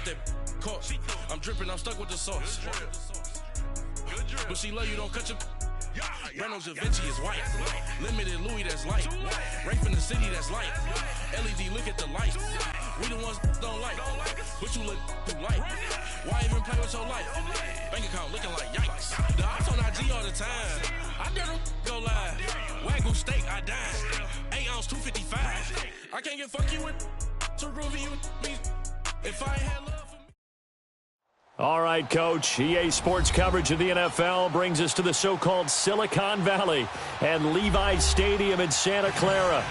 want that caught. I'm dripping, I'm stuck with the sauce. But she love you, don't cut your. Reynolds Da Vinci is white. Limited Louis, that's light. Rape in the city, that's light. LED, look at the light. We the ones don't like. But you look too light. Why even play with your life? Bank account looking like yikes. The ops on IG all the time. I dare them go live. Wagyu steak, I dine. 8 ounce, 255. I can't get fuck you with to groovy you me. If I ain't had love. All right, Coach. EA Sports coverage of the NFL brings us to the so-called Silicon Valley and Levi's Stadium in Santa Clara.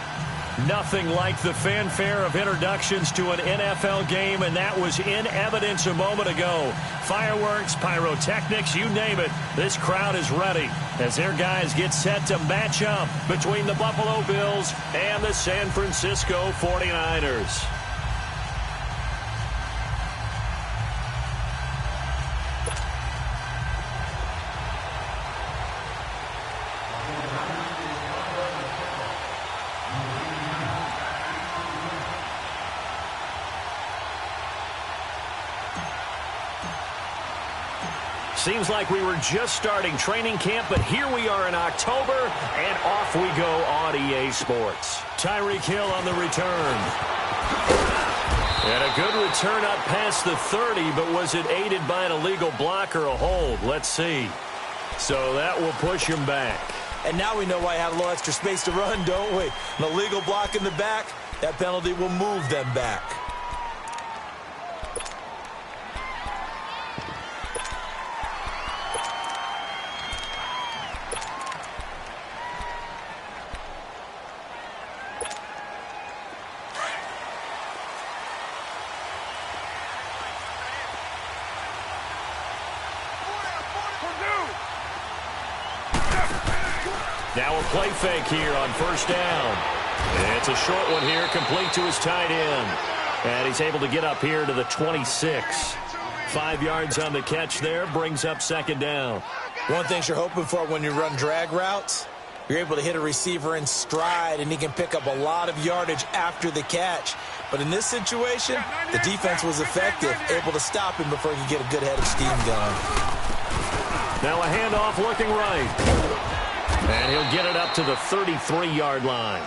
Nothing like the fanfare of introductions to an NFL game, and that was in evidence a moment ago. Fireworks, pyrotechnics, you name it. This crowd is ready as their guys get set to match up between the Buffalo Bills and the San Francisco 49ers. Seems like we were just starting training camp, but here we are in October, and off we go on EA Sports. Tyreek Hill on the return. And a good return up past the 30, but was it aided by an illegal block or a hold? Let's see. So that will push him back. And now we know why I have a little extra space to run, don't we? An illegal block in the back, that penalty will move them back. Now a play fake here on first down. It's a short one here, complete to his tight end. And he's able to get up here to the 26. 5 yards on the catch there, brings up second down. One thing you're hoping for when you run drag routes, you're able to hit a receiver in stride, and he can pick up a lot of yardage after the catch. But in this situation, the defense was effective, able to stop him before he could get a good head of steam going. Now a handoff looking right. And he'll get it up to the 33-yard line.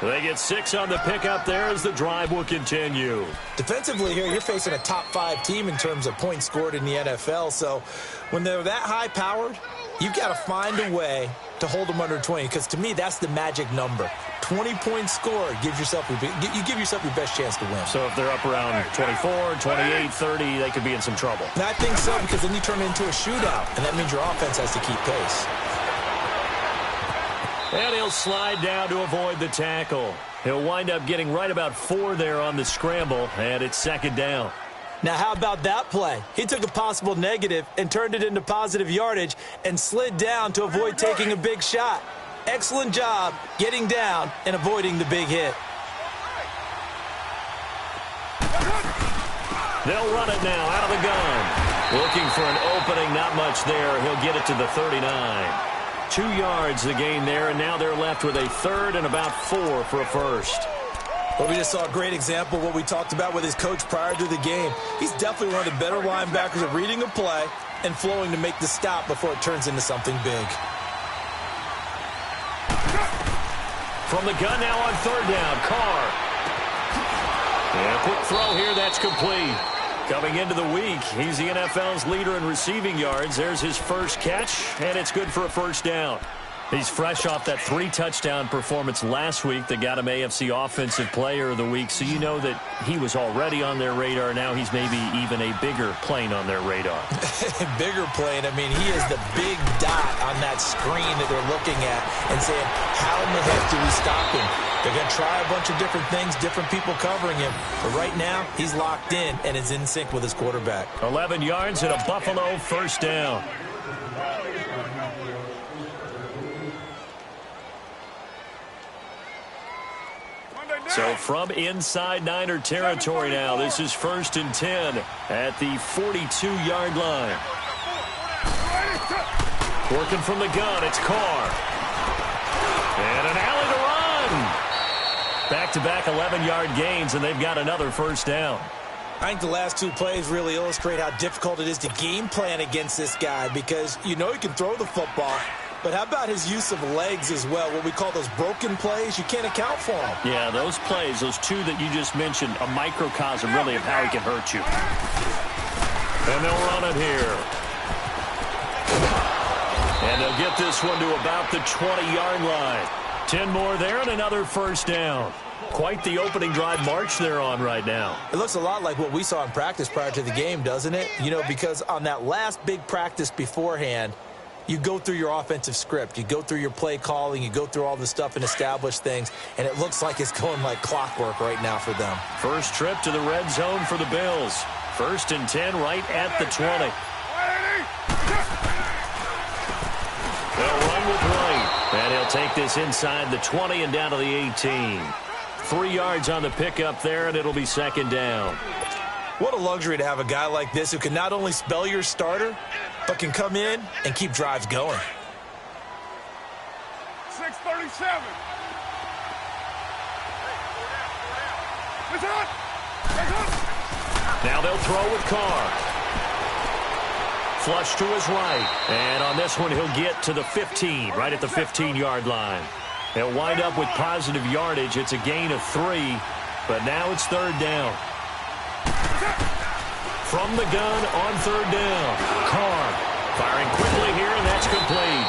They get 6 on the pickup there as the drive will continue. Defensively here, you're facing a top-5 team in terms of points scored in the NFL. So when they're that high-powered, you've got to find a way to hold them under 20. Because to me, that's the magic number. 20 points scored gives yourself you give yourself your best chance to win. So if they're up around 24, 28, 30, they could be in some trouble. And I think so, because then you turn it into a shootout, and that means your offense has to keep pace. And he'll slide down to avoid the tackle. He'll wind up getting right about 4 there on the scramble, and it's second down. Now, how about that play? He took a possible negative and turned it into positive yardage and slid down to avoid taking a big shot. Excellent job getting down and avoiding the big hit. They'll run it now out of the gun. Looking for an opening, not much there. He'll get it to the 39. 2 yards the gain there, and now they're left with a third and about 4 for a first. Well, we just saw a great example of what we talked about with his coach prior to the game. He's definitely one of the better linebackers at reading a play and flowing to make the stop before it turns into something big. From the gun now on third down, Carr. And a quick throw here, that's complete. Coming into the week, he's the NFL's leader in receiving yards. There's his first catch, and it's good for a first down. He's fresh off that 3-touchdown performance last week that got him AFC Offensive Player of the Week, so you know that he was already on their radar. Now he's maybe even a bigger plane on their radar. Bigger plane. I mean, he is the big dot on that screen that they're looking at and saying, how in the heck do we stop him? They're going to try a bunch of different things, different people covering him. But right now, he's locked in and is in sync with his quarterback. 11 yards and a Buffalo first down. So from inside Niner territory now, this is 1st and 10 at the 42-yard line. Working from the gun, it's Carr. And an alley to run. Back-to-back 11-yard gains, and they've got another first down. I think the last two plays really illustrate how difficult it is to game plan against this guy because you know he can throw the football, but how about his use of legs as well, what we call those broken plays? You can't account for them. Yeah, those plays, those two that you just mentioned, a microcosm really of how he can hurt you. And they'll run it here. And they'll get this one to about the 20-yard line. 10 more there and another first down. Quite the opening drive march they're on right now. It looks a lot like what we saw in practice prior to the game, doesn't it? You know, because on that last big practice beforehand, you go through your offensive script. You go through your play calling. You go through all the stuff and establish things. And it looks like it's going like clockwork right now for them. First trip to the red zone for the Bills. 1st and 10 right at the 20. They'll run with White. And he'll take this inside the 20 and down to the 18. 3 yards on the pickup there, and it'll be 2nd down. What a luxury to have a guy like this who can not only spell your starter, but can come in and keep drives going. 6:37. Now they'll throw with Carr. Flush to his right. And on this one, he'll get to the 15, right at the 15-yard line. They'll wind up with positive yardage. It's a gain of 3, but now it's 3rd down. From the gun on 3rd down. Carr firing quickly here, and that's complete.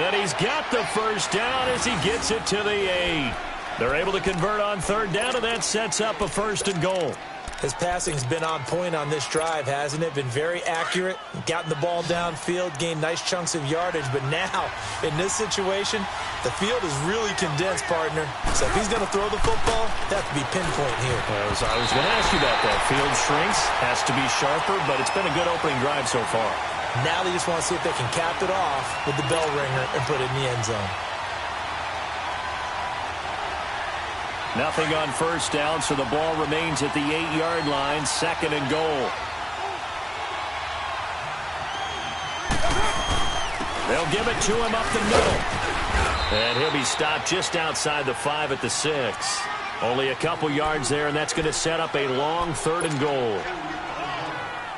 And he's got the first down as he gets it to the 8. They're able to convert on 3rd down, and that sets up a 1st and goal. His passing's been on point on this drive, hasn't it? Been very accurate, gotten the ball downfield, gained nice chunks of yardage. But now, in this situation, the field is really condensed, partner. So if he's going to throw the football, that has to be pinpoint here. I was going to ask you about that. Field shrinks, has to be sharper, but it's been a good opening drive so far. Now they just want to see if they can cap it off with the bell ringer and put it in the end zone. Nothing on 1st down, so the ball remains at the 8-yard line, 2nd and goal. They'll give it to him up the middle. And he'll be stopped just outside the 5 at the 6. Only a couple yards there, and that's going to set up a long 3rd and goal.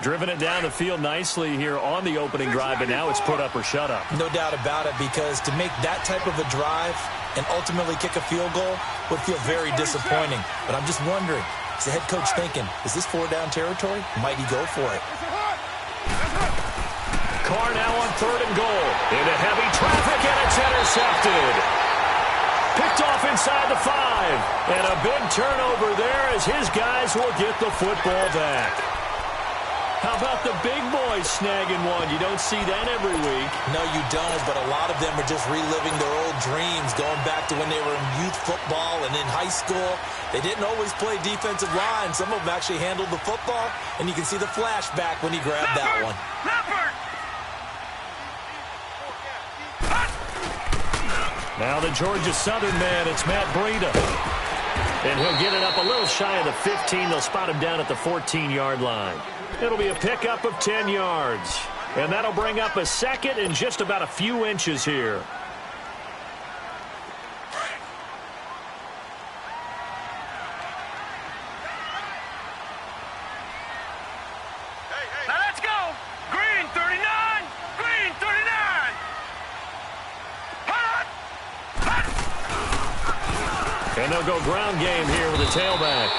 Driven it down the field nicely here on the opening drive, but now it's put up or shut up. No doubt about it, because to make that type of a drive and ultimately kick a field goal would feel very disappointing. But I'm just wondering, is the head coach thinking, is this 4-down territory? Might he go for it? Carr now on 3rd and goal. Into heavy traffic, and it's intercepted. Picked off inside the 5. And a big turnover there as his guys will get the football back. How about the big boys snagging one? You don't see that every week. No, you don't, but a lot of them are just reliving their old dreams, going back to when they were in youth football and in high school. They didn't always play defensive line. Some of them actually handled the football, and you can see the flashback when he grabbed that one. Now the Georgia Southern man, it's Matt Breida. And he'll get it up a little shy of the 15. They'll spot him down at the 14-yard line. It'll be a pickup of 10 yards. And that'll bring up a 2nd and just about a few inches here. Now let's go. Green 39. Green 39. Hot. And they'll go ground game here with a tailback.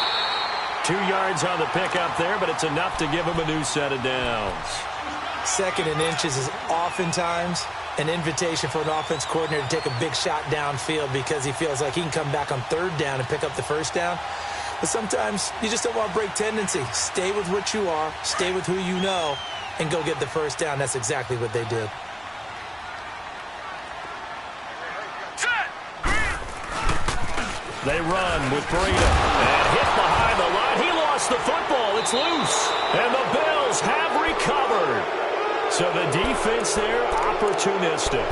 2 yards on the pickup there, but it's enough to give him a new set of downs. 2nd and inches is oftentimes an invitation for an offense coordinator to take a big shot downfield because he feels like he can come back on 3rd down and pick up the 1st down. But sometimes you just don't want to break tendency. Stay with what you are, stay with who you know, and go get the 1st down. That's exactly what they did. They run with Breida. And hit behind the line. He lost the football. It's loose. And the Bills have recovered. So the defense there, opportunistic.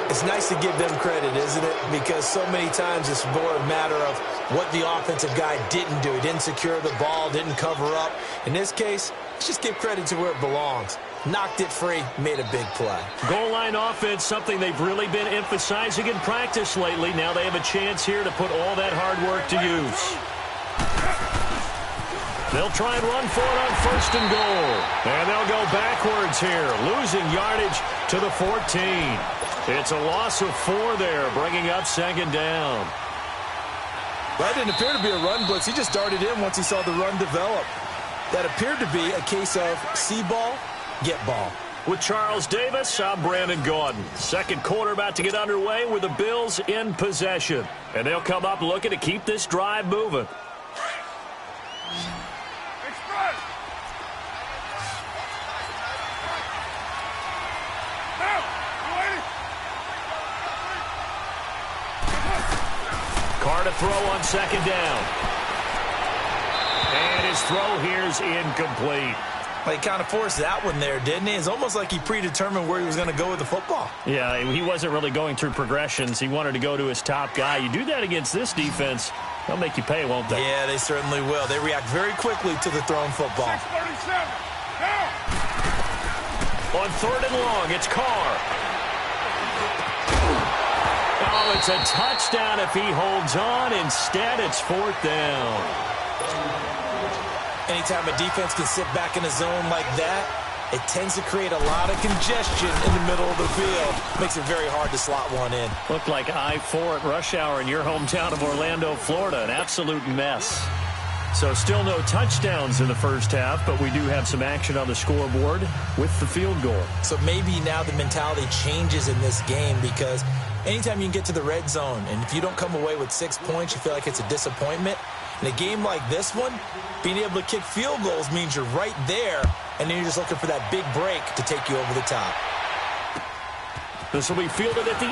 It's nice to give them credit, isn't it? Because so many times it's more a matter of what the offensive guy didn't do. He didn't secure the ball, didn't cover up. In this case, let's just give credit to where it belongs. Knocked it free, made a big play. Goal line offense, something they've really been emphasizing in practice lately. Now they have a chance here to put all that hard work to use. They'll try and run for it on 1st and goal. And they'll go backwards here, losing yardage to the 14. It's a loss of 4 there, bringing up 2nd down. That didn't appear to be a run blitz. He just darted in once he saw the run develop. That appeared to be a case of see ball, get ball. With Charles Davis, I'm Brandon Gaudin. Second quarter about to get underway with the Bills in possession. And they'll come up looking to keep this drive moving. Carr to throw on 2nd down. And his throw here's incomplete. Well, he kind of forced that one there, didn't he? It's almost like he predetermined where he was going to go with the football. Yeah, he wasn't really going through progressions. He wanted to go to his top guy. You do that against this defense, they'll make you pay, won't they? Yeah, they certainly will. They react very quickly to the thrown football. 637. Now. On 3rd and long, it's Carr. Oh, it's a touchdown if he holds on. Instead, it's 4th down. Anytime a defense can sit back in a zone like that, it tends to create a lot of congestion in the middle of the field. Makes it very hard to slot one in. Looked like I-4 at rush hour in your hometown of Orlando, Florida. An absolute mess. So still no touchdowns in the first half, but we do have some action on the scoreboard with the field goal. So maybe now the mentality changes in this game because anytime you can get to the red zone, and if you don't come away with 6 points, you feel like it's a disappointment. In a game like this one, being able to kick field goals means you're right there, and then you're just looking for that big break to take you over the top. This will be fielded at the 8.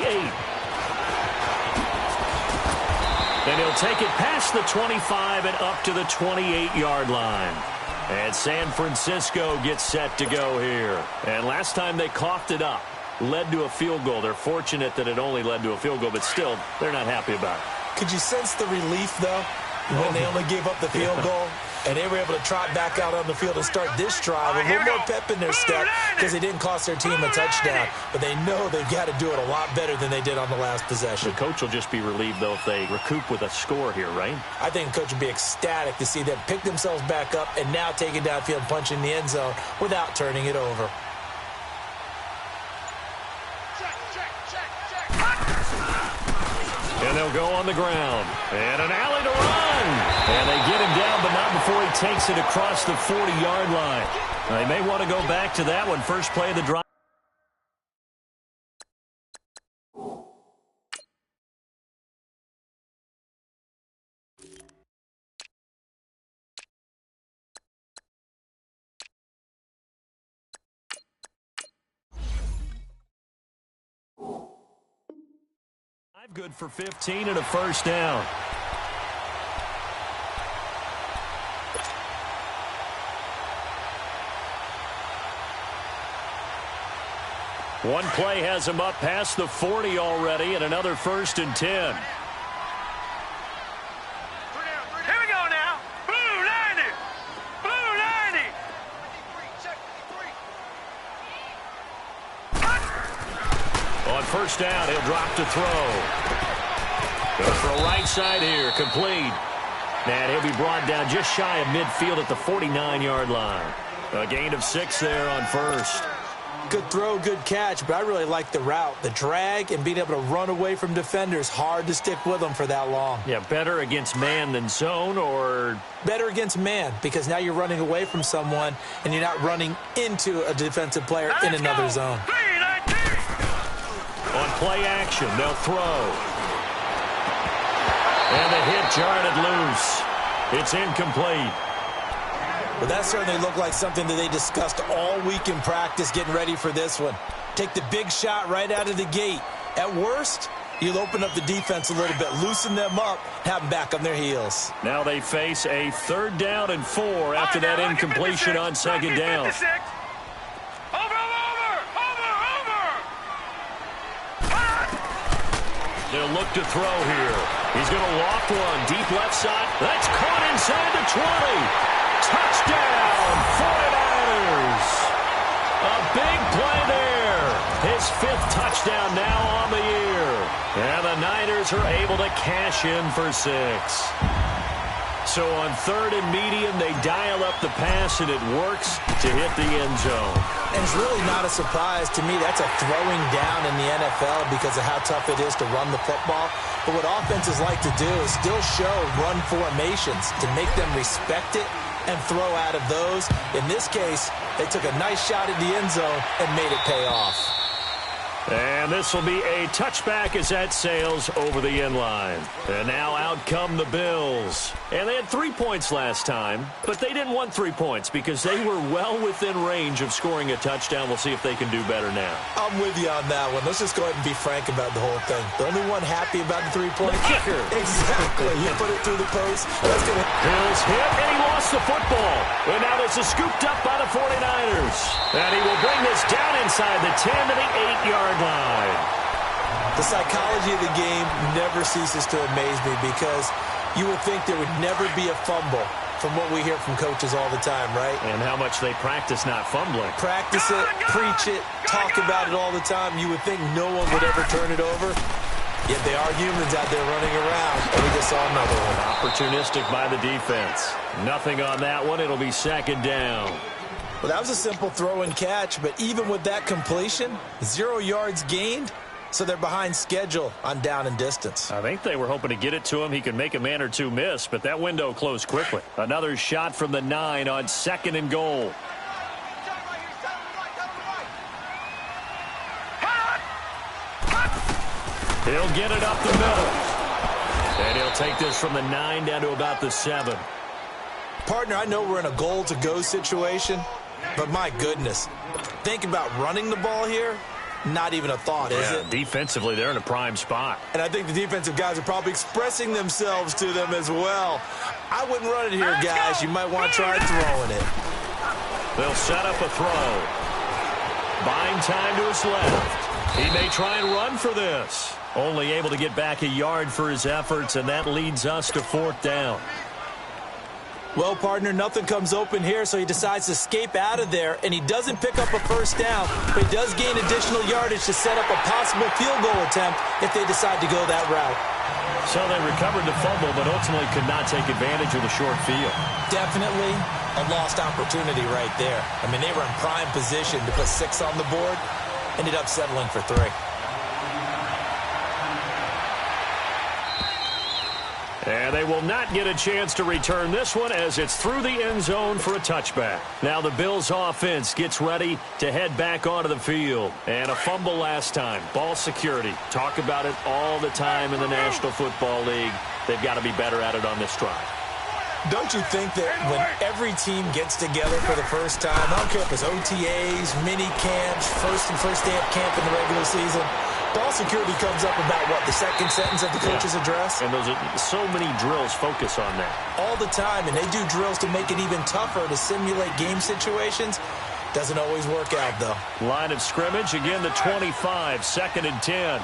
Then he'll take it past the 25 and up to the 28-yard line. And San Francisco gets set to go here. And last time they coughed it up, led to a field goal. They're fortunate that it only led to a field goal, but still, they're not happy about it. Could you sense the relief, though, when they only gave up the field goal? And they were able to trot back out on the field and start this drive. A little more pep in their step because they didn't cost their team a touchdown. But they know they've got to do it a lot better than they did on the last possession. The coach will just be relieved, though, if they recoup with a score here, right? I think the coach would be ecstatic to see them pick themselves back up and now take it downfield and punch in the end zone without turning it over. And they'll go on the ground. And an alley to run. And they get him down, but not before he takes it across the 40-yard line. They may want to go back to that one. First play of the drive. Good for 15 and a first down. One play has him up past the 40 already, and another 1st and 10. Here we go now. Blue 90. Blue 90. On first down, he'll drop to throw. Goes for a right side here, complete. And he'll be brought down just shy of midfield at the 49-yard line. A gain of 6 there on first. Good throw, good catch, but I really like the route. The drag and being able to run away from defenders, hard to stick with them for that long. Yeah, better against man than zone, or? Better against man, because now you're running away from someone and you're not running into a defensive player in another zone. On play action, they'll throw. And the hit jarred loose. It's incomplete. Well, that certainly looked like something that they discussed all week in practice getting ready for this one. Take the big shot right out of the gate. At worst, you'll open up the defense a little bit, loosen them up, have them back on their heels. Now they face a 3rd down and 4 after that incompletion on 2nd down. They'll look to throw here. He's going to loft one. Deep left side. That's caught inside the 20. Touchdown, 49ers. A big play there. His 5th touchdown now on the year. And the Niners are able to cash in for 6. So on 3rd and medium, they dial up the pass, and it works to hit the end zone. And it's really not a surprise to me. That's a throwing down in the NFL because of how tough it is to run the football. But what offenses like to do is still show run formations to make them respect it and throw out of those. In this case, they took a nice shot at the end zone and made it pay off. And this will be a touchback as that sails over the end line. And now out come the Bills. And they had 3 points last time, but they didn't want 3 points because they were well within range of scoring a touchdown. We'll see if they can do better now. I'm with you on that one. Let's just go ahead and be frank about the whole thing. The only one happy about the 3-point kicker. Exactly. You put it through the post. That's gonna... Bills hit, and he lost the football. And now this is scooped up by the 49ers. And he will bring this down inside the 10 to the 8-yard line. The psychology of the game never ceases to amaze me because you would think there would never be a fumble from what we hear from coaches all the time, right? And how much they practice not fumbling. Practice it, preach it, talk about it all the time. You would think no one would ever turn it over. Yet they are humans out there running around, and we just saw another one. Opportunistic by the defense. Nothing on that one. It'll be 2nd down. Well, that was a simple throw and catch, but even with that completion, 0 yards gained, so they're behind schedule on down and distance. I think they were hoping to get it to him. He could make a man or two miss, but that window closed quickly. Another shot from the 9 on 2nd and goal. He'll get it up the middle. And he'll take this from the 9 down to about the 7. Partner, I know we're in a goal-to-go situation, but my goodness, think about running the ball here. Not even a thought, is it? Defensively, they're in a prime spot. And I think the defensive guys are probably expressing themselves to them as well. I wouldn't run it here, guys. You might want to try throwing it. They'll set up a throw. Buying time to his left. He may try and run for this. Only able to get back a yard for his efforts, and that leads us to 4th down. Well, partner, nothing comes open here, so he decides to escape out of there, and he doesn't pick up a 1st down, but he does gain additional yardage to set up a possible field goal attempt if they decide to go that route. So they recovered the fumble, but ultimately could not take advantage of the short field. Definitely a lost opportunity right there. I mean, they were in prime position to put 6 on the board, ended up settling for 3. And they will not get a chance to return this one as it's through the end zone for a touchback. Now the Bills offense gets ready to head back onto the field. And a fumble last time. Ball security. Talk about it all the time in the National Football League. They've got to be better at it on this drive. Don't you think that when every team gets together for the first time, I don't care if it's OTAs, mini camps, first day of camp in the regular season, ball security comes up about, what, the second sentence of the coach's address? And those are so many drills focus on that. All the time, and they do drills to make it even tougher to simulate game situations. Doesn't always work out, though. Line of scrimmage, again the 25, 2nd and 10.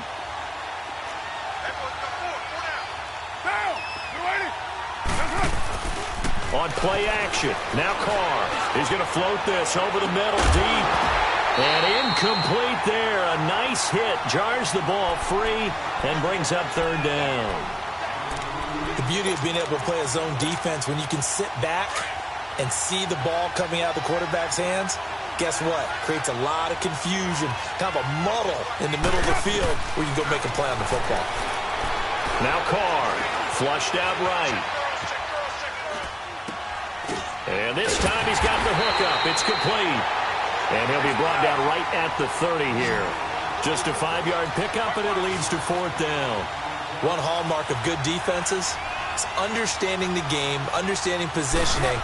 On play action, now Carr. He's going to float this over the middle deep. And incomplete there. A nice hit. Jars the ball free and brings up 3rd down. The beauty of being able to play a zone defense when you can sit back and see the ball coming out of the quarterback's hands, guess what? Creates a lot of confusion, kind of a muddle in the middle of the field where you can go make a play on the football. Now Carr, flushed out right. And this time he's got the hook up. It's complete. And he'll be brought down right at the 30 here. Just a 5-yard pickup, and it leads to 4th down. One hallmark of good defenses is understanding the game, understanding positioning,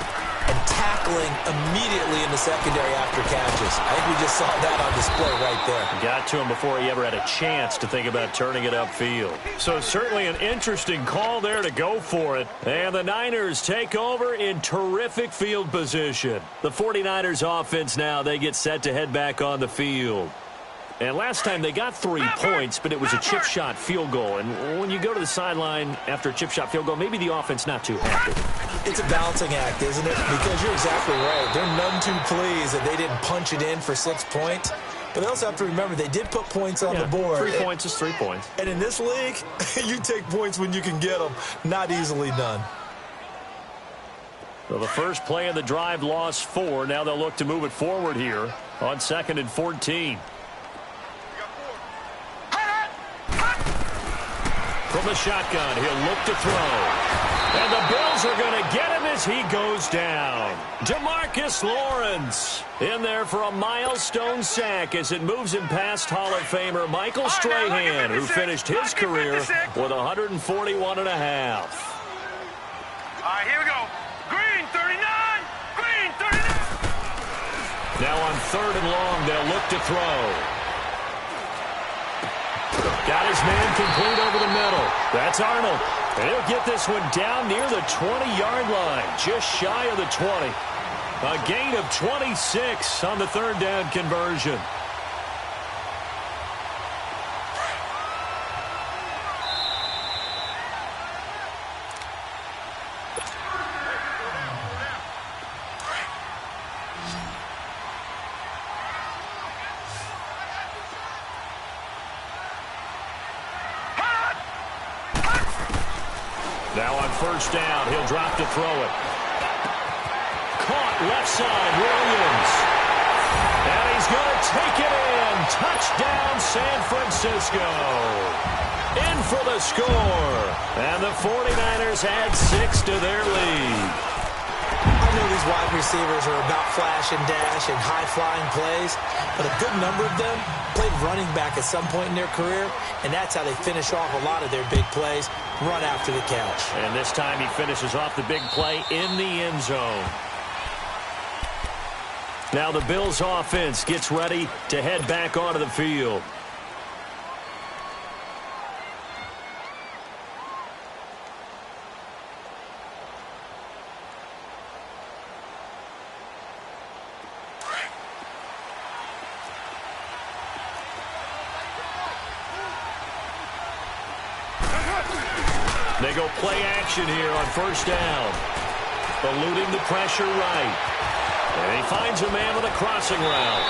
and tackling immediately in the secondary after catches. I think we just saw that on display right there. Got to him before he ever had a chance to think about turning it upfield. So certainly an interesting call there to go for it. And the Niners take over in terrific field position. The 49ers offense now, they get set to head back on the field. And last time they got 3 points, but it was a chip shot field goal. And when you go to the sideline after a chip shot field goal, maybe the offense not too happy. It's a balancing act, isn't it? Because you're exactly right. They're none too pleased that they didn't punch it in for 6 points. But they also have to remember they did put points on the board. 3 points is 3 points. And in this league, you take points when you can get them. Not easily done. Well, the first play of the drive lost 4. Now they'll look to move it forward here on 2nd and 14. From the shotgun, he'll look to throw. And the Bills are going to get him as he goes down. DeMarcus Lawrence in there for a milestone sack as it moves him past Hall of Famer Michael Strahan, who finished his career with 141 and a half. All right, here we go. Green 39. Green 39. Now on 3rd and long, they'll look to throw. Got his man complete over the middle. That's Arnold. And he'll get this one down near the 20-yard line, just shy of the 20. A gain of 26 on the 3rd down conversion. Now on 1st down, he'll drop to throw it. Caught left side, Williams. And he's going to take it in. Touchdown, San Francisco. In for the score. And the 49ers add 6 to their lead. I know these wide receivers are about flash and dash and high-flying plays, but a good number of them played running back at some point in their career, and that's how they finish off a lot of their big plays, run after the catch. And this time he finishes off the big play in the end zone. Now the Bills offense gets ready to head back onto the field. They go play action here on 1st down. Eluding the pressure right. And he finds a man with a crossing route.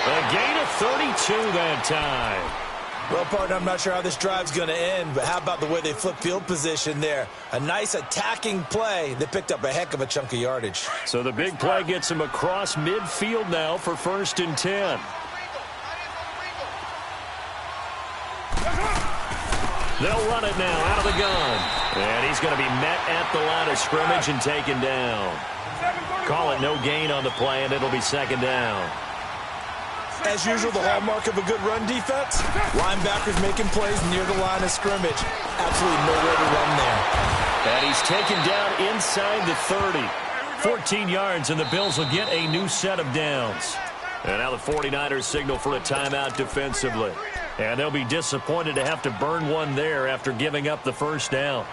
A gain of 32 that time. Well, partner, I'm not sure how this drive's going to end, but how about the way they flip field position there? A nice attacking play that picked up a heck of a chunk of yardage. So the big play gets him across midfield now for 1st and 10. They'll run it now out of the gun. And he's going to be met at the line of scrimmage and taken down. Call it no gain on the play, and it'll be 2nd down. As usual, the hallmark of a good run defense, linebackers making plays near the line of scrimmage. Absolutely nowhere to run there. And he's taken down inside the 30. 14 yards, and the Bills will get a new set of downs. And now the 49ers signal for a timeout defensively. And they'll be disappointed to have to burn one there after giving up the 1st down.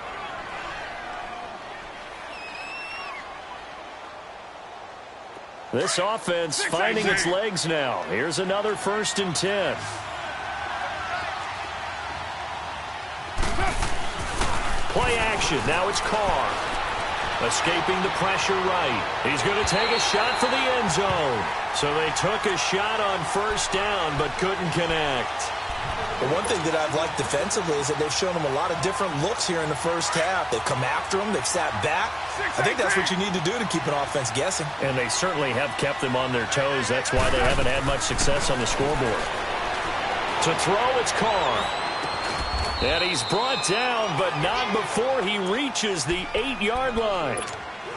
This offense finding its legs now. Here's another 1st and 10. Play action. Now it's Carr. Escaping the pressure right. He's going to take a shot for the end zone. So they took a shot on 1st down but couldn't connect. Well, one thing that I've liked defensively is that they've shown them a lot of different looks here in the 1st half. They've come after them. They've sat back. I think that's what you need to do to keep an offense guessing. And they certainly have kept them on their toes. That's why they haven't had much success on the scoreboard. To throw, it's Carr. And he's brought down, but not before he reaches the 8-yard line.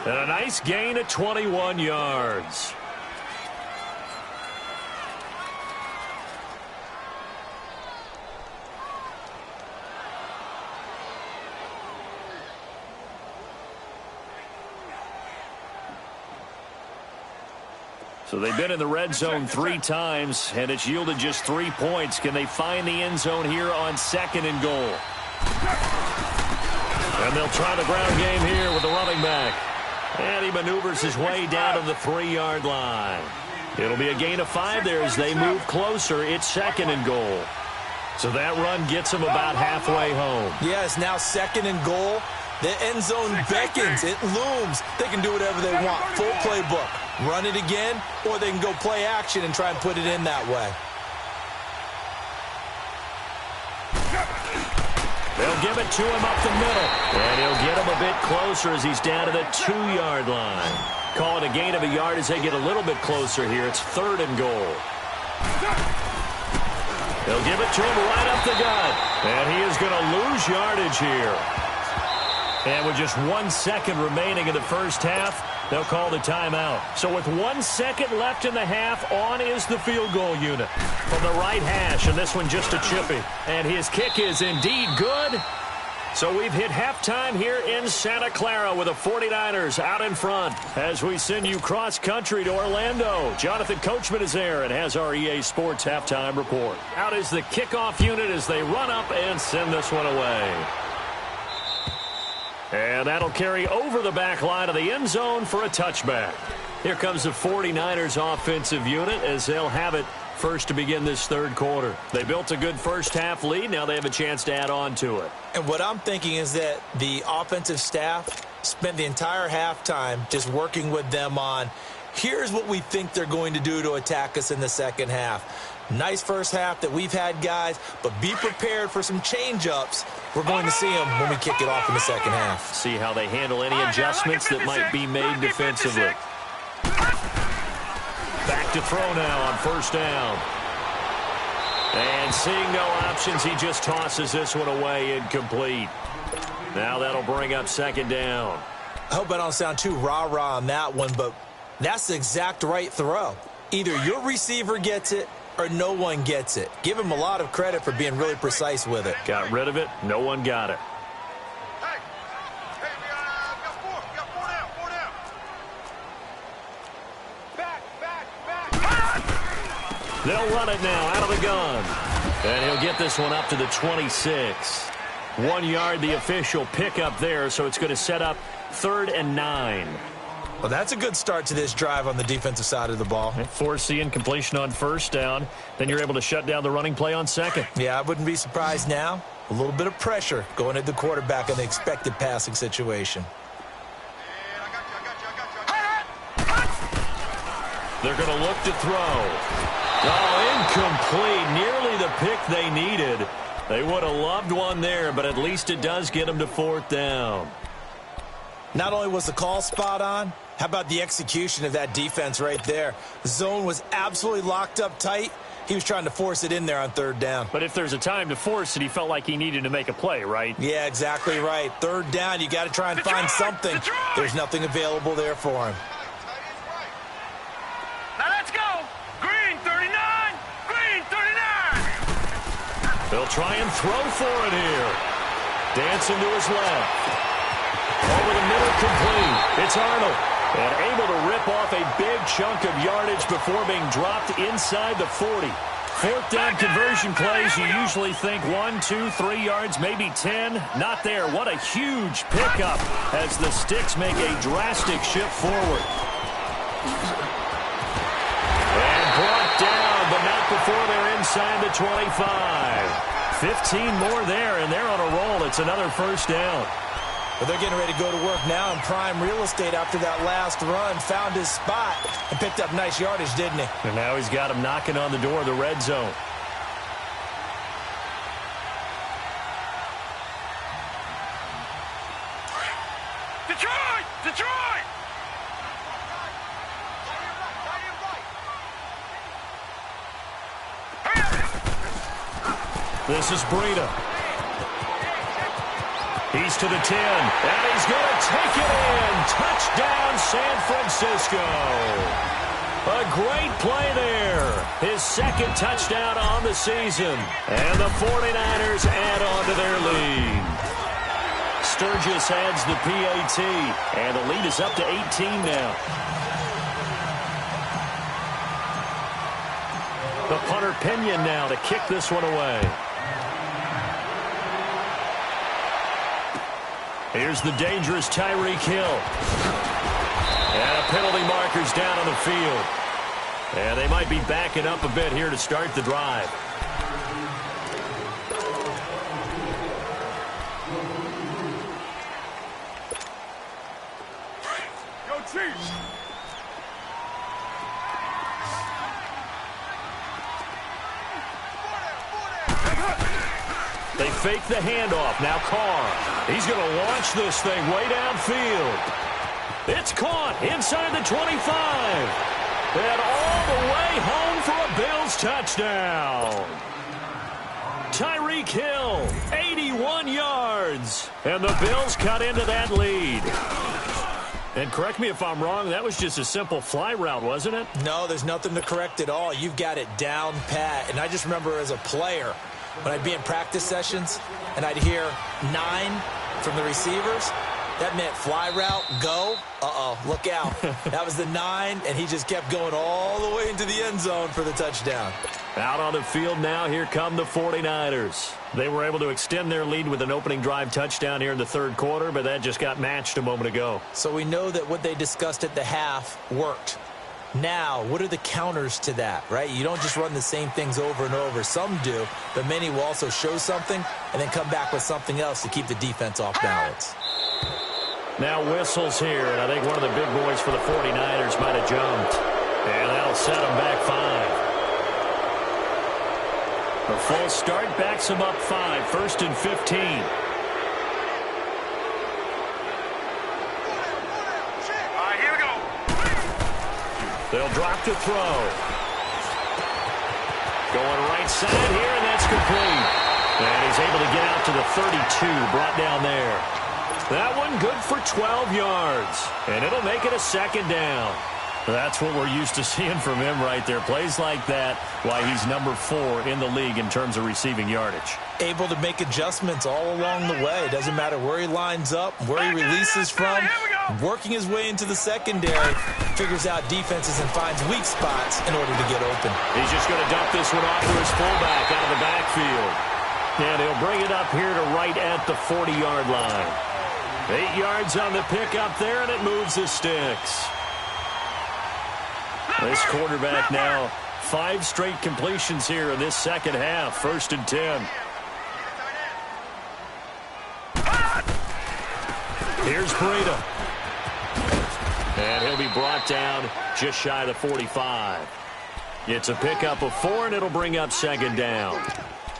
And a nice gain of 21 yards. So they've been in the red zone 3 times, and it's yielded just 3 points. Can they find the end zone here on 2nd and goal? And they'll try the ground game here with the running back. And he maneuvers his way down to the 3-yard line. It'll be a gain of 5 there as they move closer. It's 2nd and goal. So that run gets them about halfway home. Yes, now 2nd and goal. The end zone beckons. It looms. They can do whatever they want. Full playbook. Run it again, or they can go play action and try and put it in that way. They'll give it to him up the middle. And he'll get him a bit closer as he's down to the 2-yard line. Call it a gain of a yard as they get a little bit closer here. It's 3rd and goal. They'll give it to him right up the gut. And he is going to lose yardage here. And with just 1 second remaining in the first half, they'll call the timeout. So with 1 second left in the half, on is the field goal unit from the right hash, and this one just a chippy. And his kick is indeed good. So we've hit halftime here in Santa Clara with the 49ers out in front as we send you cross-country to Orlando. Jonathan Coachman is there and has our EA Sports halftime report. Out is the kickoff unit as they run up and send this one away. And that'll carry over the back line of the end zone for a touchback. Here comes the 49ers offensive unit as they'll have it first to begin this 3rd quarter. They built a good first half lead. Now they have a chance to add on to it. And what I'm thinking is that the offensive staff spent the entire halftime just working with them on, here's what we think they're going to do to attack us in the second half. Nice first half that we've had, guys, but be prepared for some change-ups. We're going to see them when we kick it off in the second half. See how they handle any adjustments that might be made defensively. Back to throw now on 1st down. And seeing no options, he just tosses this one away incomplete. Now that'll bring up 2nd down. I hope I don't sound too rah-rah on that one, but that's the exact right throw. Either your receiver gets it or no one gets it. Give him a lot of credit for being really precise with it. Got rid of it. No one got it. Hey, we got 4 down. Back. They'll run it now out of the gun. And he'll get this one up to the 26. 1 yard, the official pickup there, so it's going to set up 3rd and 9. Well, that's a good start to this drive on the defensive side of the ball. Force the incompletion on 1st down. Then you're able to shut down the running play on 2nd. Yeah, I wouldn't be surprised now. A little bit of pressure going at the quarterback in the expected passing situation. They're going to look to throw. Oh, incomplete. Nearly the pick they needed. They would have loved one there, but at least it does get them to 4th down. Not only was the call spot on, how about the execution of that defense right there? The zone was absolutely locked up tight. He was trying to force it in there on 3rd down. But if there's a time to force it, he felt like he needed to make a play, right? Yeah, exactly right. 3rd down, you got to try and find something. There's nothing available there for him. Now let's go. Green 39. Green 39. They'll try and throw for it here. Dancing to his left. Over the middle, complete. It's Arnold. And able to rip off a big chunk of yardage before being dropped inside the 40. 4th down conversion plays, you usually think 1, 2, 3 yards, maybe 10. Not there. What a huge pickup as the Sticks make a drastic shift forward. And brought down, but not before they're inside the 25. 15 more there, and they're on a roll. It's another 1st down. But they're getting ready to go to work now in prime real estate after that last run. Found his spot and picked up nice yardage, didn't he? And now he's got him knocking on the door of the red zone. Detroit! This is Breida. He's to the 10, and he's going to take it in. Touchdown, San Francisco. A great play there. His 2nd touchdown on the season. And the 49ers add on to their lead. Sturgis adds the PAT, and the lead is up to 18 now. The punter Pinion now to kick this one away. Here's the dangerous Tyreek Hill. And a penalty marker's down on the field. And they might be backing up a bit here to start the drive. Go Chiefs! They They fake the handoff. Now Carr. He's going to launch this thing way downfield. It's caught inside the 25. And all the way home for a Bills touchdown. Tyreek Hill, 81 yards. And the Bills cut into that lead. And correct me if I'm wrong, that was just a simple fly route, wasn't it? No, there's nothing to correct at all. You've got it down pat. And I just remember as a player, when I'd be in practice sessions and I'd hear 9 from the receivers, that meant fly route, go. Uh-oh, look out. That was the 9, and he just kept going all the way into the end zone for the touchdown. Out on the field now, here come the 49ers. They were able to extend their lead with an opening drive touchdown here in the third quarter, but that just got matched a moment ago. So we know that what they discussed at the half worked. Now, what are the counters to that, right? You don't just run the same things over and over. Some do, but many will also show something and then come back with something else to keep the defense off balance. Now whistles here, and I think one of the big boys for the 49ers might have jumped. And that'll set them back 5. The full start backs them up 5, 1st and 15. All right, here we go. They'll drop to throw. Going right side here, and that's complete. And he's able to get out to the 32, brought down there. That one good for 12 yards, and it'll make it a second down. That's what we're used to seeing from him right there. Plays like that, why he's number 4 in the league in terms of receiving yardage. Able to make adjustments all along the way. Doesn't matter where he lines up, where he releases from. Working his way into the secondary, figures out defenses and finds weak spots in order to get open. He's just going to dump this one off to his fullback out of the backfield. And he'll bring it up here to right at the 40-yard line. 8 yards on the pickup there, and it moves the sticks. This quarterback now, 5 straight completions here in this second half, 1st and 10. Here's Breida. And he'll be brought down just shy of the 45. It's a pickup of 4, and it'll bring up second down.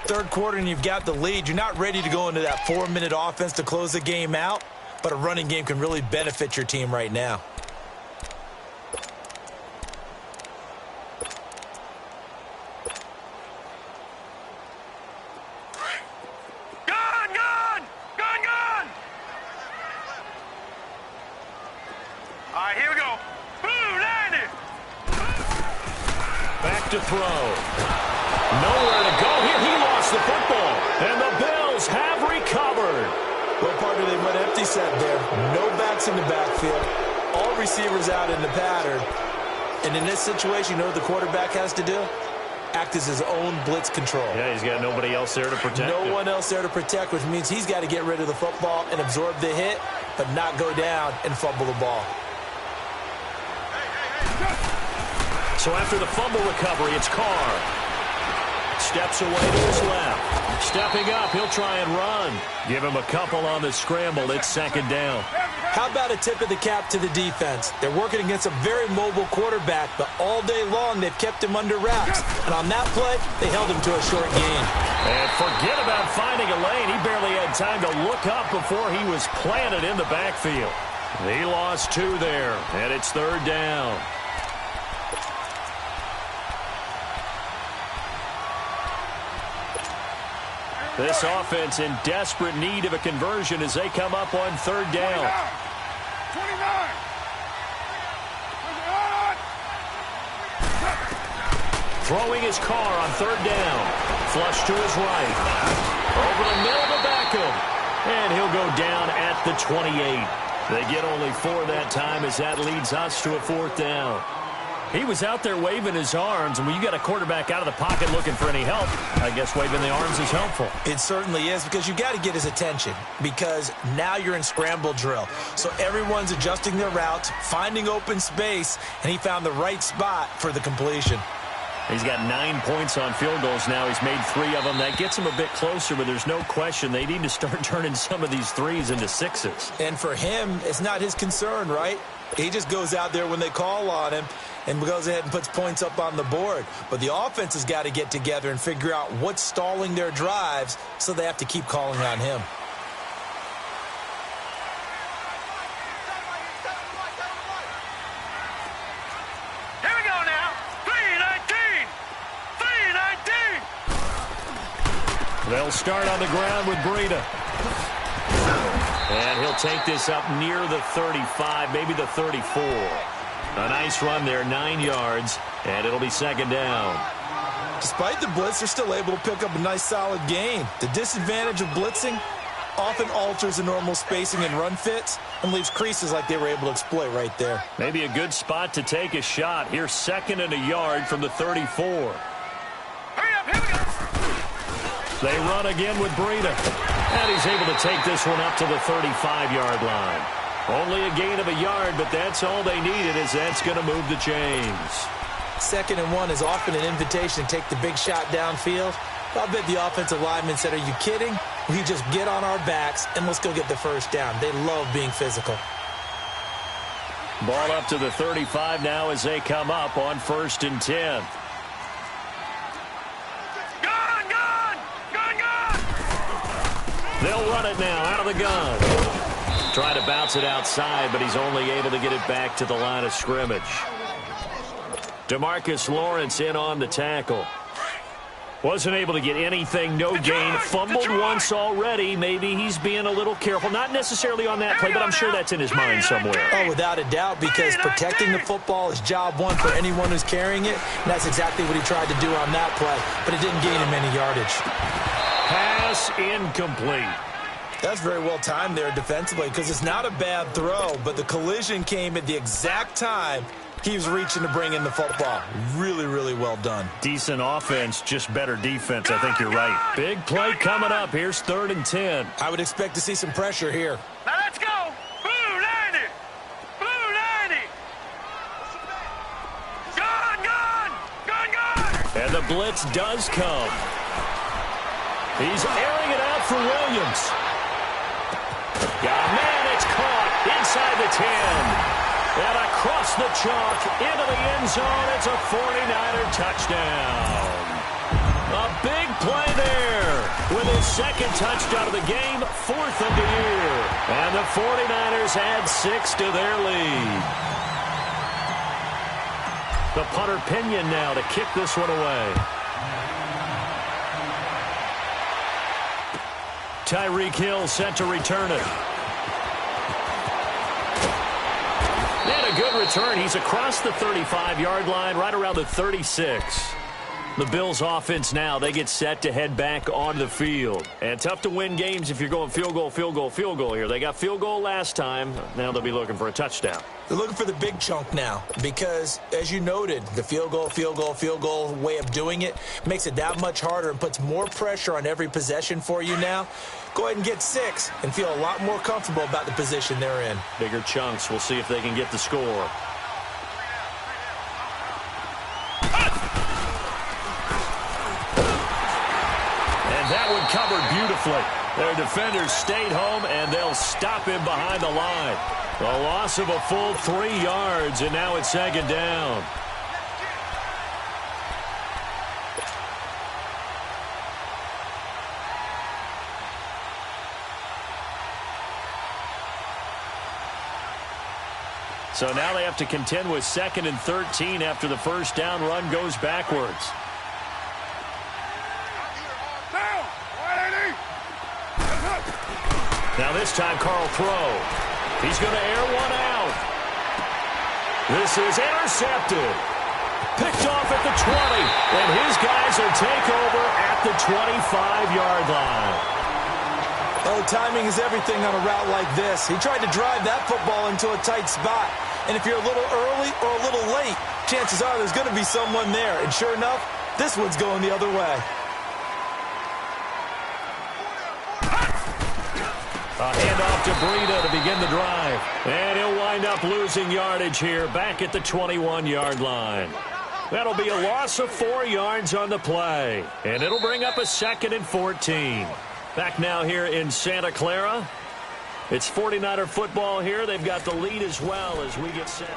Third quarter, and you've got the lead. You're not ready to go into that 4-minute offense to close the game out, but a running game can really benefit your team right now. All right, here we go. Boom, 90. Back to throw. Nowhere to go here. He lost the football. And the Bills have recovered. Well, partner, they went empty set there. No backs in the backfield. All receivers out in the pattern. And in this situation, you know what the quarterback has to do? Act as his own blitz control. Yeah, he's got nobody else there to protect him. No one else there to protect, which means he's got to get rid of the football and absorb the hit, but not go down and fumble the ball. So after the fumble recovery, it's Carr. Steps away to his left. Stepping up, he'll try and run. Give him a couple on the scramble. It's second down. How about a tip of the cap to the defense? They're working against a very mobile quarterback, but all day long they've kept him under wraps. And on that play, they held him to a short gain. And forget about finding a lane. He barely had time to look up before he was planted in the backfield. He lost 2 there, and it's third down. This offense in desperate need of a conversion as they come up on third down. 29. Throwing his Carr on third down. Flush to his right. Over the middle to Beckham. And he'll go down at the 28. They get only 4 that time as that leads us to a 4th down. He was out there waving his arms, and when you got a quarterback out of the pocket looking for any help, I guess waving the arms is helpful. It certainly is, because you got to get his attention, because now you're in scramble drill. So everyone's adjusting their routes, finding open space, and he found the right spot for the completion. He's got 9 points on field goals now. He's made 3 of them. That gets him a bit closer, but there's no question they need to start turning some of these 3s into 6s. And for him, it's not his concern, right? He just goes out there when they call on him and goes ahead and puts points up on the board. But the offense has got to get together and figure out what's stalling their drives, so they have to keep calling on him. Here we go now. 319. 319. They'll start on the ground with Breida. And he'll take this up near the 35, maybe the 34. A nice run there, 9 yards, and it'll be second down. Despite the blitz, they're still able to pick up a nice, solid gain. The disadvantage of blitzing often alters the normal spacing and run fits and leaves creases like they were able to exploit right there. Maybe a good spot to take a shot. Here's second and a yard from the 34. Hurry up, here we go. They run again with Breida. And he's able to take this one up to the 35-yard line. Only a gain of a yard, but that's all they needed, as that's going to move the chains. 2nd and 1 is often an invitation to take the big shot downfield. I'll bet the offensive lineman said, "Are you kidding? We just get on our backs and let's go get the first down." They love being physical. Ball up to the 35 now as they come up on 1st and 10. They'll run it now out of the gun. Try to bounce it outside, but he's only able to get it back to the line of scrimmage. DeMarcus Lawrence in on the tackle. Wasn't able to get anything, no gain. Fumbled once already. Maybe he's being a little careful. Not necessarily on that play, but I'm sure that's in his mind somewhere. Oh, without a doubt, because protecting the football is job one for anyone who's carrying it. And that's exactly what he tried to do on that play, but it didn't gain him any yardage. Pass incomplete. That's very well timed there defensively, because it's not a bad throw, but the collision came at the exact time he was reaching to bring in the football. Really, really well done. Decent offense, just better defense. I think you're right. Big play coming up. Here's 3rd and 10. I would expect to see some pressure here. Now let's go. Blue 90. Blue 90. Gone, gone. Gone, gone. And the blitz does come. He's airing it out for Williams. Man, it's caught inside the 10. And across the chalk into the end zone. It's a 49er touchdown. A big play there with his 2nd touchdown of the game, 4th of the year. And the 49ers add 6 to their lead. The punter Pinion now to kick this one away. Tyreek Hill set to return it. And a good return. He's across the 35-yard line, right around the 36. The Bills offense now, they get set to head back on the field. And tough to win games if you're going field goal, field goal, field goal here. They got field goal last time. Now they'll be looking for a touchdown. They're looking for the big chunk now because, as you noted, the field goal, field goal, field goal way of doing it makes it that much harder and puts more pressure on every possession for you now. Go ahead and get 6 and feel a lot more comfortable about the position they're in. Bigger chunks. We'll see if they can get the score. That one covered beautifully. Their defenders stayed home, and they'll stop him behind the line. A loss of a full 3 yards, and now it's 2nd down. So now they have to contend with 2nd and 13 after the first down run goes backwards. Now this time, Carl throw. He's going to air one out. This is intercepted. Picked off at the 20. And his guys will take over at the 25-yard line. Oh, timing is everything on a route like this. He tried to drive that football into a tight spot. And if you're a little early or a little late, chances are there's going to be someone there. And sure enough, this one's going the other way. A handoff to Breida to begin the drive. And he'll wind up losing yardage here back at the 21-yard line. That'll be a loss of 4 yards on the play. And it'll bring up a 2nd and 14. Back now here in Santa Clara. It's 49er football here. They've got the lead as well as we get set.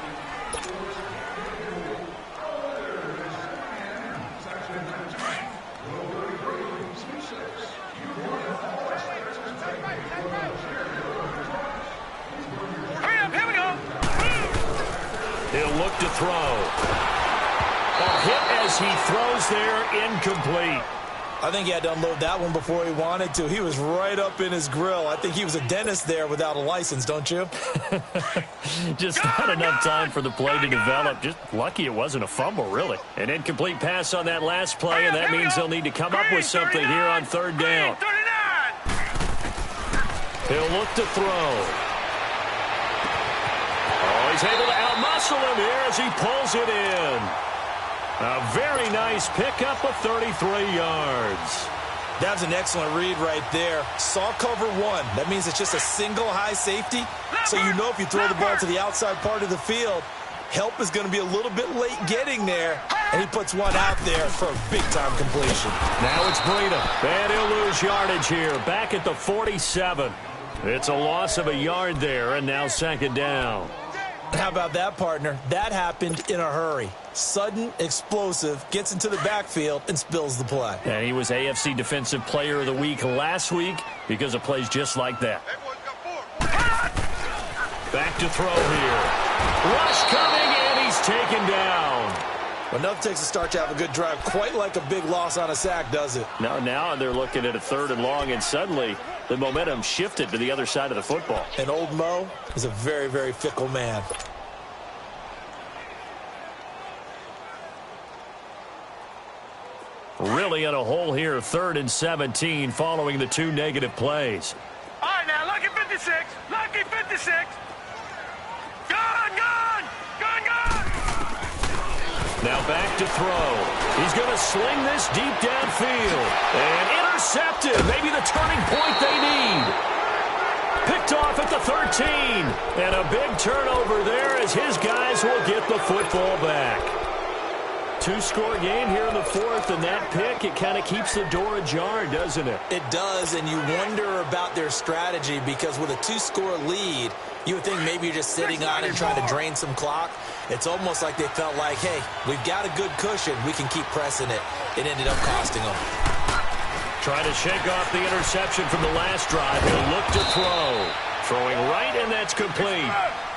Here we go. He'll look to throw. A hit as he throws there, incomplete. I think he had to unload that one before he wanted to. He was right up in his grill. I think he was a dentist there without a license, don't you? Just not enough time for the play to develop. Just lucky it wasn't a fumble, really. An incomplete pass on that last play, and that means they'll need to come up with something here on third down. He'll look to throw. Oh, he's able to outmuscle him here as he pulls it in. A very nice pickup of 33 yards. That's an excellent read right there. Saw cover one. That means it's just a single high safety. So you know if you throw the ball to the outside part of the field, help is going to be a little bit late getting there. And he puts one out there for a big-time completion. Now it's Breida. And he'll lose yardage here. Back at the 47. It's a loss of a yard there, and now second down. How about that, partner? That happened in a hurry. Sudden, explosive, gets into the backfield, and spills the play. And he was AFC Defensive Player of the Week last week because of plays just like that. Back to throw here. Rush coming, and he's taken down. Well, nothing takes a start to have a good drive, quite like a big loss on a sack, does it? Now they're looking at a third and long, and suddenly the momentum shifted to the other side of the football. And old Mo is a very, very fickle man. Really in a hole here, 3rd and 17, following the 2 negative plays. All right, now, lucky 56. Lucky 56. Gone, gone. Gone, gone. Now back to throw. He's going to sling this deep downfield. And intercepted. Maybe the turning point they need. Picked off at the 13. And a big turnover there as his guys will get the football back. 2-score game here in the 4th, and that pick, it kind of keeps the door ajar, doesn't it? It does, and you wonder about their strategy because with a 2-score lead, you would think maybe you're just sitting on it trying to drain some clock. It's almost like they felt like, hey, we've got a good cushion. We can keep pressing it. It ended up costing them. Trying to shake off the interception from the last drive. He'll look to throw. Throwing right, and that's complete.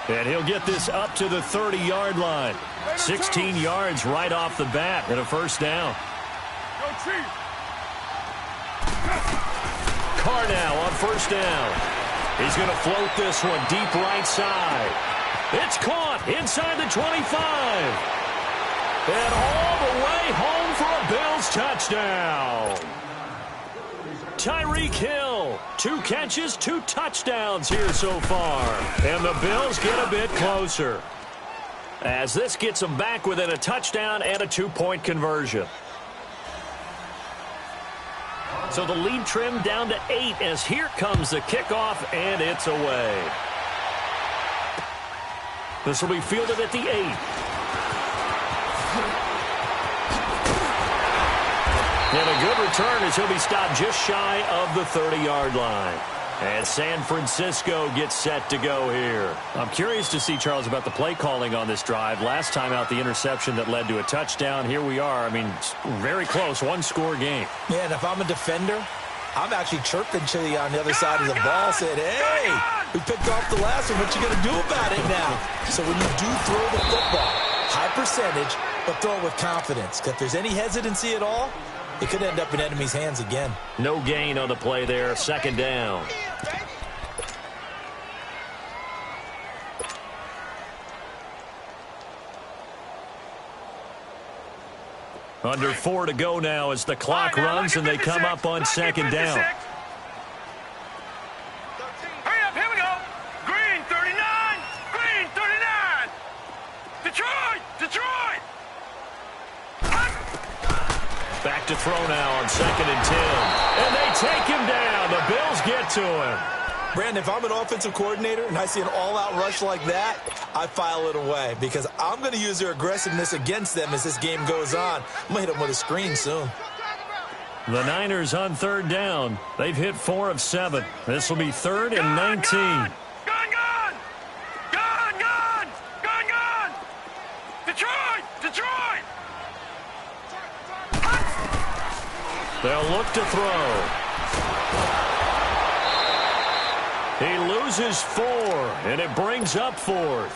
And he'll get this up to the 30-yard line. 16 yards right off the bat and a first down. Carr now on first down. He's going to float this one deep right side. It's caught inside the 25. And all the way home for a Bills touchdown. Tyreek Hill, 2 catches, 2 touchdowns here so far. And the Bills get a bit closer, as this gets them back within a touchdown and a 2-point conversion. So the lead trimmed down to 8 as here comes the kickoff, and it's away. This will be fielded at the 8. And a good return as he'll be stopped just shy of the 30-yard line. And San Francisco gets set to go here. I'm curious to see, Charles, about the play calling on this drive. Last time out, the interception that led to a touchdown. Here we are. I mean, very close, 1-score game. Yeah, and if I'm a defender, I'm actually chirping Chili on the other side of the ball, saying, hey, we picked off the last one. What you going to do about it now? So when you do throw the football, high percentage, but throw it with confidence. If there's any hesitancy at all, it could end up in enemy's hands again. No gain on the play there. Second down. Under 4 to go now as the clock runs and they come up on second down. Hurry up, here we go. Green 39. Green 39. Detroit. Detroit. Back to throw now on 2nd and 10. And they take him down. The Bills get to him. Brandon, if I'm an offensive coordinator and I see an all-out rush like that, I file it away because I'm going to use their aggressiveness against them as this game goes on. I'm going to hit them with a screen soon. The Niners on third down. They've hit 4 of 7. This will be 3rd and 19. Gun! Detroit! They'll look to throw. He loses 4, and it brings up 4th.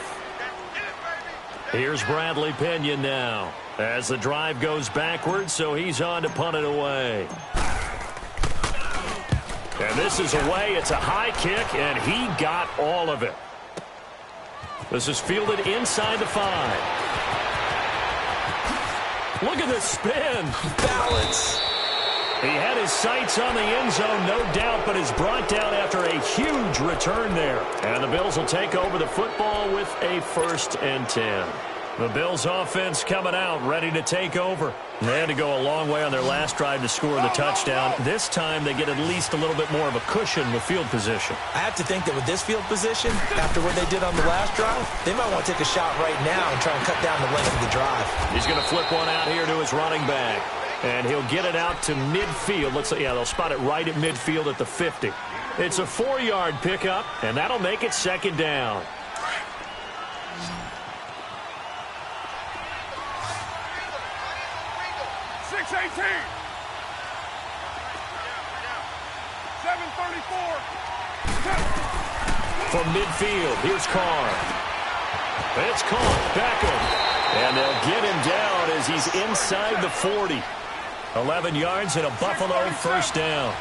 Here's Bradley Pinion now as the drive goes backwards, so he's on to punt it away. And this is away. It's a high kick, and he got all of it. This is fielded inside the 5. Look at the spin. Balance. He had his sights on the end zone, no doubt, but is brought down after a huge return there. And the Bills will take over the football with a 1st and 10. The Bills offense coming out, ready to take over. They had to go a long way on their last drive to score the touchdown. This time they get at least a little bit more of a cushion with field position. I have to think that with this field position, after what they did on the last drive, they might want to take a shot right now and try and cut down the length of the drive. He's going to flip one out here to his running back. And he'll get it out to midfield. Looks like, yeah, they'll spot it right at midfield at the 50. It's a 4-yard pickup, and that'll make it 2nd down. From midfield, here's Carr. It's caught. Beckham. And they'll get him down as he's inside the 40. 11 yards and a Buffalo 1st down.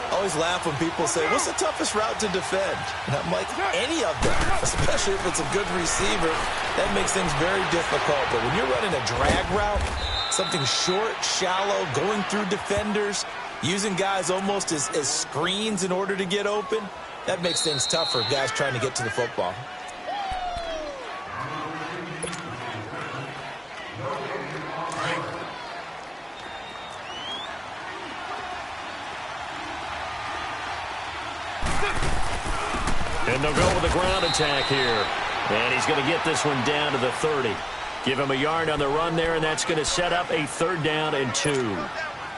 I always laugh when people say, what's the toughest route to defend? And I'm like, any of them, especially if it's a good receiver. That makes things very difficult. But when you're running a drag route, something short, shallow, going through defenders, using guys almost as screens in order to get open, that makes things tough for guys trying to get to the football. And they'll go with the ground attack here. And he's going to get this one down to the 30. Give him a yard on the run there, and that's going to set up a 3rd down and 2.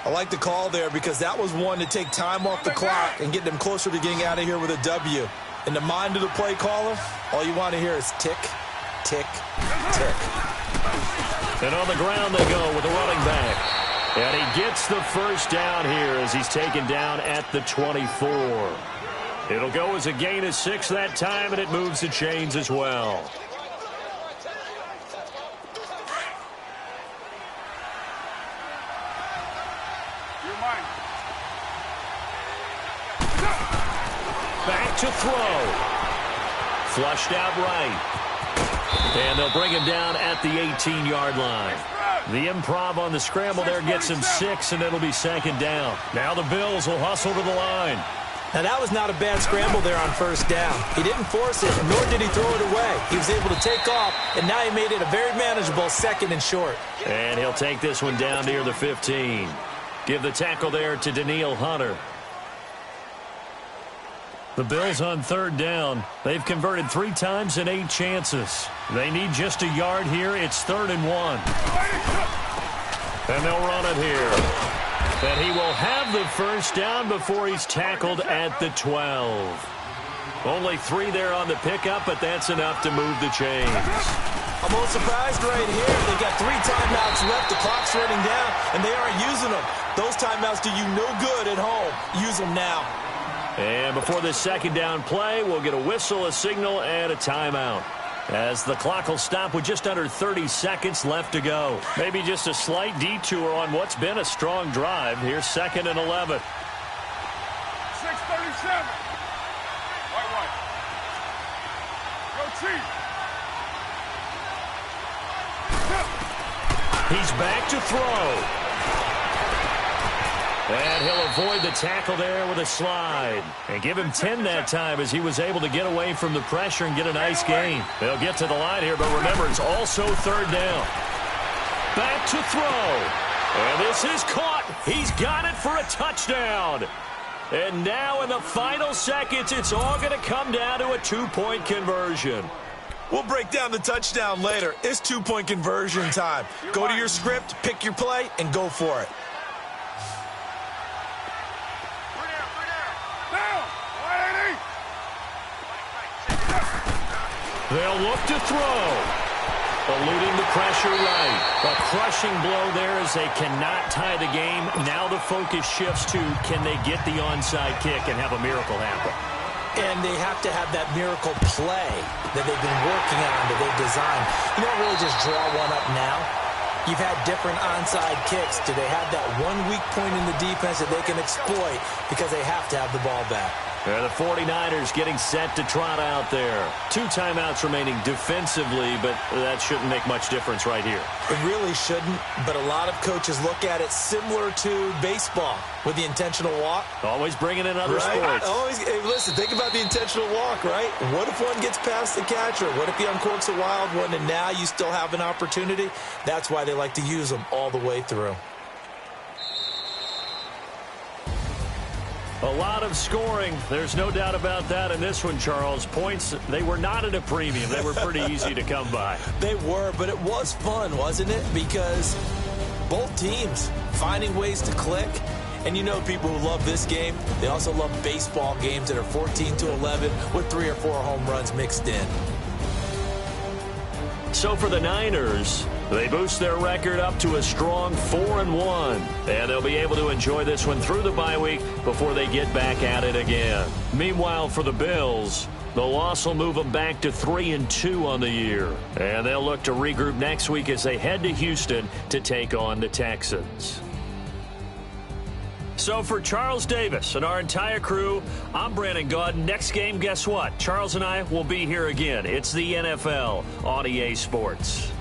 I like the call there because that was one to take time off the clock and get them closer to getting out of here with a W. In the mind of the play caller, all you want to hear is tick, tick, tick. And on the ground they go with the running back. And he gets the 1st down here as he's taken down at the 24. It'll go as a gain of 6 that time, and it moves the chains as well. Back to throw. Flushed out right. And they'll bring him down at the 18-yard line. The improv on the scramble there gets him 6, and it'll be 2nd down. Now the Bills will hustle to the line. Now, that was not a bad scramble there on 1st down. He didn't force it, nor did he throw it away. He was able to take off, and now he made it a very manageable 2nd and short. And he'll take this one down near the 15. Give the tackle there to Daniil Hunter. The Bills on 3rd down. They've converted 3 times in 8 chances. They need just a yard here. It's 3rd and 1. And they'll run it here. And he will have the 1st down before he's tackled at the 12. Only 3 there on the pickup, but that's enough to move the chains. I'm a little surprised right here. They've got 3 timeouts left. The clock's running down, and they aren't using them. Those timeouts do you no good at home. Use them now. And before this 2nd down play, we'll get a whistle, a signal, and a timeout. As the clock will stop with just under 30 seconds left to go. Maybe just a slight detour on what's been a strong drive. Here's 2nd and 11. 6:37. Right. Go Chief. He's back to throw. And he'll avoid the tackle there with a slide. And give him 10 that time as he was able to get away from the pressure and get a nice gain. They'll get to the line here, but remember, it's also 3rd down. Back to throw. And this is caught. He's got it for a touchdown. And now in the final seconds, it's all going to come down to a 2-point conversion. We'll break down the touchdown later. It's 2-point conversion time. Go to your script, pick your play, and go for it. They'll look to throw. Eluding the pressure right. A crushing blow there as they cannot tie the game. Now the focus shifts to, can they get the onside kick and have a miracle happen? And they have to have that miracle play that they've been working on, that they've designed. You don't really just draw one up now. You've had different onside kicks. Do they have that one weak point in the defense that they can exploit because they have to have the ball back? The 49ers getting set to trot out there. 2 timeouts remaining defensively, but that shouldn't make much difference right here. It really shouldn't, but a lot of coaches look at it similar to baseball with the intentional walk. Always bringing in other sports. Hey, listen, think about the intentional walk, right? What if one gets past the catcher? What if he uncorks a wild one and now you still have an opportunity? That's why they like to use them all the way through. A lot of scoring. There's no doubt about that in this one, Charles. Points, they were not at a premium. They were pretty easy to come by. They were, but it was fun, wasn't it? Because both teams finding ways to click. And you know people who love this game, they also love baseball games that are 14-11 with 3 or 4 home runs mixed in. So for the Niners, they boost their record up to a strong 4-1. And they'll be able to enjoy this one through the bye week before they get back at it again. Meanwhile, for the Bills, the loss will move them back to 3-2 on the year. And they'll look to regroup next week as they head to Houston to take on the Texans. So for Charles Davis and our entire crew, I'm Brandon Gaud. Next game, guess what? Charles and I will be here again. It's the NFL on EA Sports.